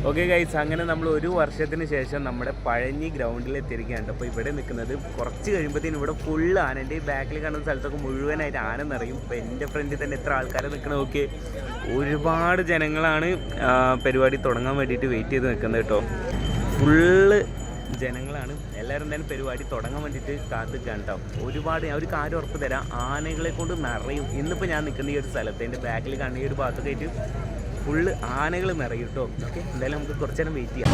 Okay guys, അങ്ങനെ നമ്മൾ ഒരു വർഷത്തിന് ശേഷം നമ്മുടെ പഴഞ്ഞി ഗ്രൗണ്ടിൽ എത്തിയിരിക്കുകയാണ്. അപ്പോൾ ഇവിടെ നിൽക്കുന്നത് കുറച്ച് കഴിയുമ്പോഴത്തേനും ഇവിടെ ഫുള്ള് ആന. എൻ്റെ ഈ ബാക്കിൽ കാണുന്ന സ്ഥലത്തൊക്കെ മുഴുവനായിട്ട് ആന നിറയും. ഇപ്പോൾ എൻ്റെ ഫ്രണ്ടിൽ തന്നെ എത്ര ആൾക്കാരെ നിൽക്കണത് നോക്കി. ഒരുപാട് ജനങ്ങളാണ് പരിപാടി തുടങ്ങാൻ വേണ്ടിയിട്ട് വെയിറ്റ് ചെയ്ത് നിൽക്കുന്നത് കേട്ടോ. ഫുള്ള് ജനങ്ങളാണ്. എല്ലാവരും എന്തായാലും പരിപാടി തുടങ്ങാൻ വേണ്ടിയിട്ട് കാത്തിരിക്കുകയാണ് കേട്ടോ. ഒരുപാട് ഞാൻ ഒരു കാര്യം ഉറപ്പ് തരാം, ആനകളെ കൊണ്ട് നിറയും. ഇന്നിപ്പോൾ ഞാൻ നിൽക്കുന്ന ഈ ഒരു സ്ഥലത്ത് എൻ്റെ ബാക്കിൽ കാണുന്ന ഈ ഒരു ഭാഗത്തൊക്കെ ആയിട്ട് ഫുള്ള് ആനകൾ നിറയും കേട്ടോ. ഓക്കെ, എന്തായാലും നമുക്ക് കുറച്ച് നേരം വെയിറ്റ് ചെയ്യാം.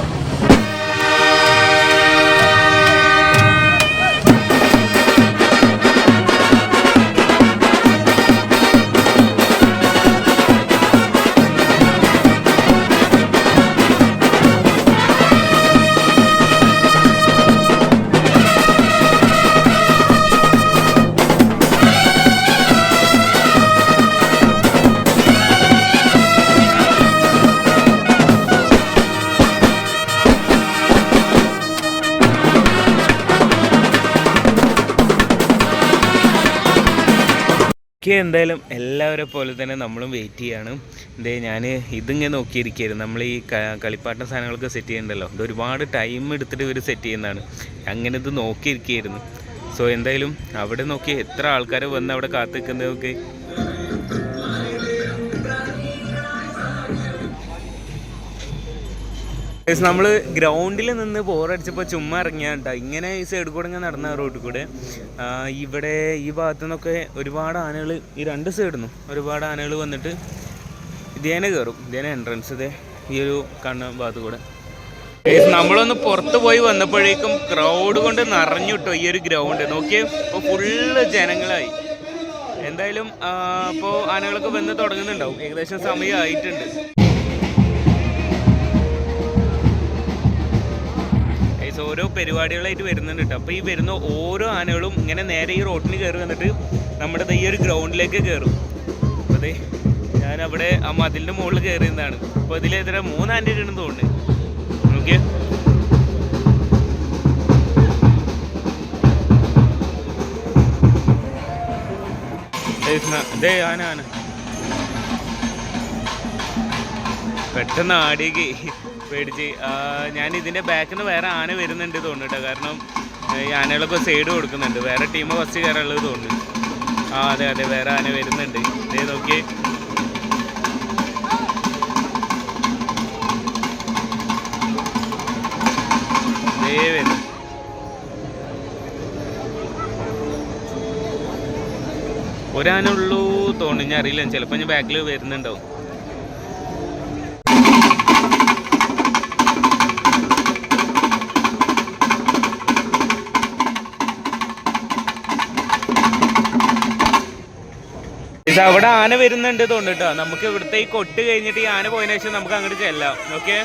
എന്തായാലും എല്ലാവരെ പോലെ തന്നെ നമ്മളും വെയിറ്റ് ചെയ്യാണ്. ഞാൻ ഇതിങ്ങനെ നോക്കിയിരിക്കുകയായിരുന്നു. നമ്മൾ ഈ കളിപ്പാട്ട സാധനങ്ങളൊക്കെ സെറ്റ് ചെയ്യണ്ടല്ലോ, ഇത് ഒരുപാട് ടൈം എടുത്തിട്ട് ഇവർ സെറ്റ് ചെയ്യുന്നതാണ്. അങ്ങനെ ഇത് നോക്കിയിരിക്കുകയായിരുന്നു. സോ എന്തായാലും അവിടെ നോക്കി എത്ര ആൾക്കാർ വന്ന് അവിടെ കാത്തു നിൽക്കുന്നതൊക്കെ. നമ്മൾ ഗ്രൗണ്ടിൽ നിന്ന് ബോറടിച്ചപ്പോൾ ചുമ്മാ ഇറങ്ങിയാണ്ട ഇങ്ങനെ ഈ സൈഡിൽ കൂടെ ഇങ്ങനെ നടന്ന റോഡിൽ കൂടെ ഇവിടെ ഈ ഭാഗത്തു നിന്നൊക്കെ ഒരുപാട് ആനകൾ, ഈ രണ്ട് സൈഡിൽ നിന്നും ഒരുപാട് ആനകൾ വന്നിട്ട് ഇതേനെ കയറും. ഇതേനെ എൻട്രൻസ് ഇതേ ഈ ഒരു കണ്ണ ഭാഗത്ത് കൂടെ. നമ്മളൊന്ന് പുറത്ത് പോയി വന്നപ്പോഴേക്കും ക്രൗഡ് കൊണ്ട് നിറഞ്ഞു കിട്ടോ ഈ ഒരു ഗ്രൗണ്ട്. നോക്കിയേ, ഇപ്പോൾ ഫുള്ള് ജനങ്ങളായി. എന്തായാലും അപ്പോൾ ആനകളൊക്കെ വന്ന് തുടങ്ങുന്നുണ്ടാവും. ഏകദേശം സമയമായിട്ടുണ്ട്. ഓരോ പരിപാടികളായിട്ട് വരുന്നുണ്ട് കേട്ടോ. അപ്പോൾ ഈ വരുന്ന ഓരോ ആനകളും ഇങ്ങനെ നേരെ ഈ റോഡിന് കയറി വന്നിട്ട് നമ്മുടെ ഈ ഒരു ഗ്രൗണ്ടിലേക്ക് കയറും. അപ്പോൾ അതെ, ഞാനവിടെ ആ മതിലിൻ്റെ മുകളിൽ കയറിയതാണ്. അപ്പോൾ ഇതിലെതിരെ 3 ആനയുടെ ഉണ്ടെന്ന് തോന്നുന്നു. ഓക്കെ, അതെ ആന പെട്ടെന്ന് ആടിയേക്ക് പേടിച്ച്. ഞാൻ ഇതിൻ്റെ ബാക്കിൽ നിന്ന് വേറെ ആന വരുന്നുണ്ട് തോന്നുന്നു കേട്ടോ. കാരണം ഈ ആനകളൊക്കെ സൈഡ് കൊടുക്കുന്നുണ്ട്. വേറെ ടീം ഫസ്റ്റ് കയറുള്ളത് തോന്നുന്നു. അതെ അതെ, വേറെ ആന വരുന്നുണ്ട്. ഇതേ നോക്കിയേ, ഇതേ വരുന്നു. ഒരാന ഉള്ളൂ തോന്നുന്നു, ഞാൻ അറിയില്ല. ചിലപ്പോൾ ഞാൻ ബാക്കിൽ വരുന്നുണ്ടാവും. അവിടെ ആന വരുന്നുണ്ട് തോന്നുന്നു കേട്ടോ. നമുക്ക് ഇവിടുത്തെ ഈ കൊട്ട് കഴിഞ്ഞിട്ട് ഈ ആന പോയതിനു ശേഷം നമുക്ക് അങ്ങോട്ട് ചെല്ലാം. ഓക്കെ,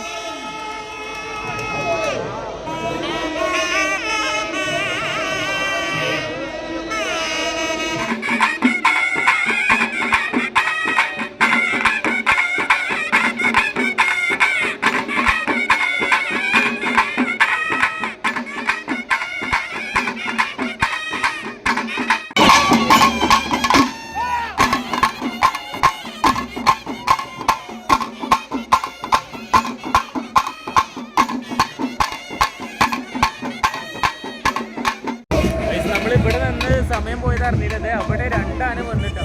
ഇവിടെ നിന്ന് സമയം പോയത് അറിഞ്ഞില്ലേ. അവിടെ 2 ആന വന്നിട്ടോ.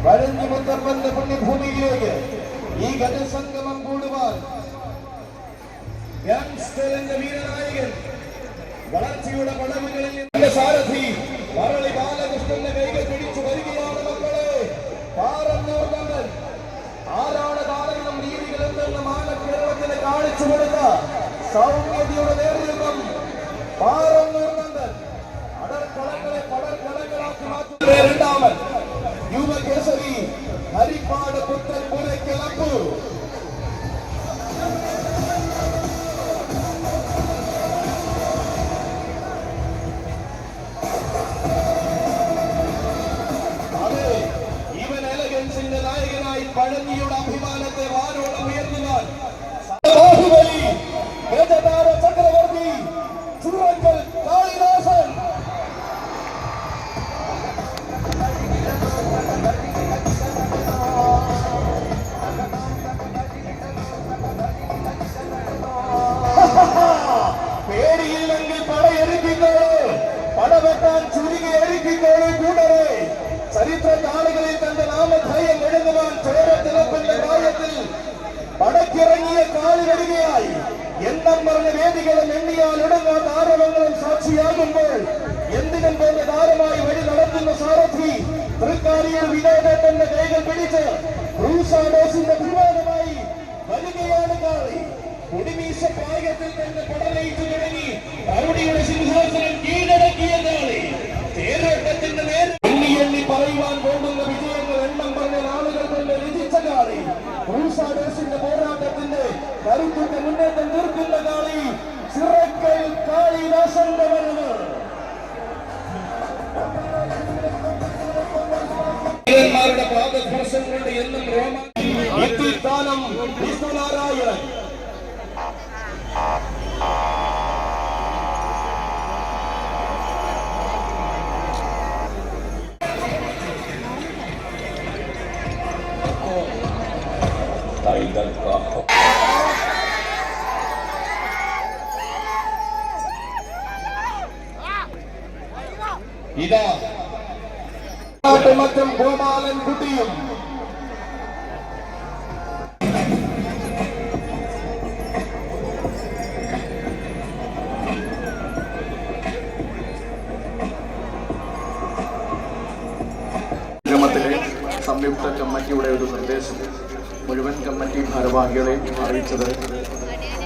പഴഞ്ഞി മുത്തപ്പന്റെ പുണ്യഭൂമിയിലേക്ക് ഈ ഗജസംഗമം കൂടുവാൻ ഗ്യാങ്സ്റ്ററിന്റെ വീരനായകൻ വളർച്ചയുടെ പടവുകളിൽ നിന്റെ സാരഥി മറളി ബാലകൃഷ്ണന്റെ കൈകൾ പിടിച്ചു വരികയാണ് മക്കളെ. പാറന്നൂർ നന്ദൻ ആരാണ് കാലങ്ങളും രീതികൾ എന്തെന്ന് മാനക്കേരളത്തിന് കാണിച്ചു കൊടുത്ത സൗമ്യതയുടെ നേതൃത്വം പാറന്നൂർ നന്ദൻ അടർക്കളങ്ങളെ പടർക്കളങ്ങളാക്കി മാറ്റുന്ന രണ്ടാമൻ യുവകേസരി ഹരിപ്പാട് പുത്തൻ പുരയ്ക്കൽ അപ്പു. പഴഞ്ഞിയുടെ അഭിമാനത്തെ വാനോളം ഉയർത്തുവാൻ ബാഹുബലി ഗജതാര ചക്രവർത്തി ചുറക്കൽ കാളിദാസൻ. പേടിയില്ലെങ്കിൽ പടയെടുപ്പിക്കോളൂ, പടവെട്ടാൻ ചുരുങ്ങി എടുപ്പിക്കോളൂ കൂടരെ. ചരിത്ര താളുകളിൽ തന്റെ നാമധേയം എഴുതുവാൻ ചോരത്തിളപ്പിന്റെ കാര്യത്തിൽ പടക്കിറങ്ങിയ കാലി വരികയായി. എണ്ണം പറഞ്ഞ വേദികളും എണ്ണിയാൽ ഒടുങ്ങാത്ത ആരവങ്ങളും സാക്ഷിയാകുമ്പോൾ എന്തിനും പോലെ താരമായി വഴി നടത്തുന്ന സാരഥി തൃക്കാരിയിൽ വിനോദേട്ടന്റെ കൈകൾ പിടിച്ച് ക്രൂസാഡോസിന്റെ അഭിമാനമായി വരികയാണ് കാളി. കുടിമീശ പ്രായത്തിൽ തന്നെ പടനയിച്ചു തുടങ്ങി പ്രൗഢിയുടെ സിംഹാസനം കീഴടക്കിയ കാളി. തേരോട്ടത്തിന്റെ നേരെ എണ്ണി പറയുവാൻ പോകുന്ന വിജയങ്ങൾ എണ്ണം പറഞ്ഞ നാളുകൾ കൊണ്ട് രചിച്ച കാളി. ക്രൂസാഡേഴ്സിന്റെ പോരാട്ടത്തിന്റെ കരുത്തിന്റെ മുന്നേറ്റം തീർക്കുന്ന കാളി. ചിറക്കൽ കാളിദാസന്റെ വരവ്. ാരുടെ പാദസ്പർശം കൊണ്ട് എന്നും രോമാനം വിഷ്ണുനാരായണൻ. ഇതാ മറ്റും ഗോപാലൻ കുട്ടിയും സംയുക്ത കമ്മിറ്റിയുടെ ഒരു നിർദ്ദേശം മുഴുവൻ കമ്മിറ്റി ഭാരവാഹികളെയും അറിയിച്ചത്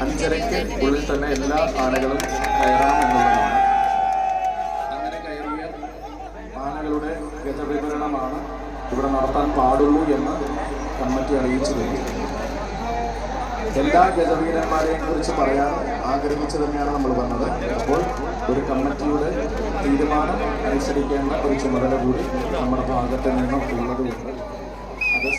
5:30 ഉള്ളിൽ തന്നെ എല്ലാ ആനകളും കയറാമെന്നുള്ളതാണ്. അങ്ങനെ കയറിയ ആനകളുടെ ഗജവിവരണമാണ് ഇവിടെ നടത്താൻ പാടുള്ളൂ എന്ന് കമ്മിറ്റി അറിയിച്ചിരുന്നു. എല്ലാ ഗജവീരന്മാരെയും കുറിച്ച് പറയാൻ ആഗ്രഹിച്ചു തന്നെയാണ് നമ്മൾ വന്നത്. അപ്പോൾ ഒരു കമ്മിറ്റിയുടെ തീരുമാനം അനുസരിക്കേണ്ട ഒരു ചുമതല കൂടി നമ്മുടെ ഭാഗത്ത് നിന്നും ഉള്ളതുകൊണ്ട് അത്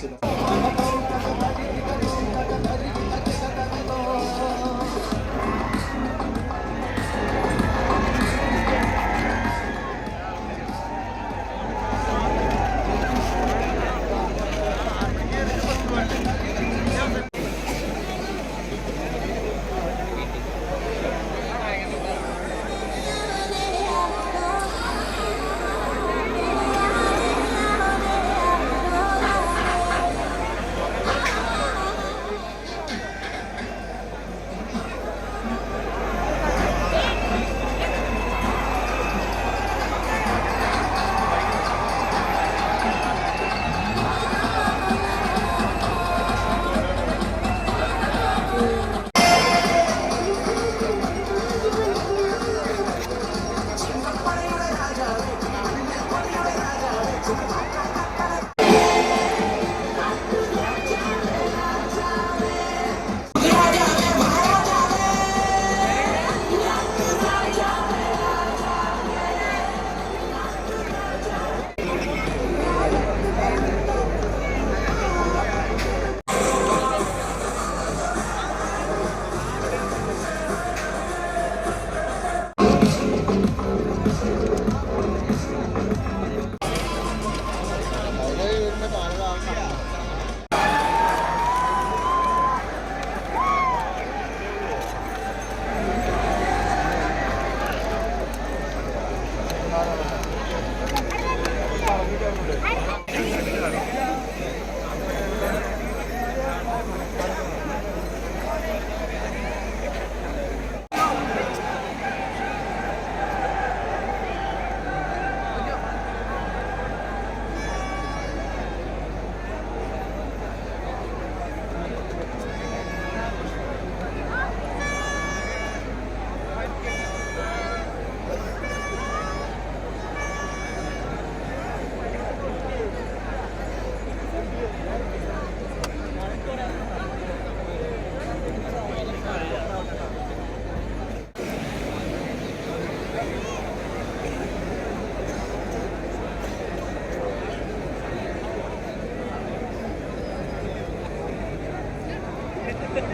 Thank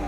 you.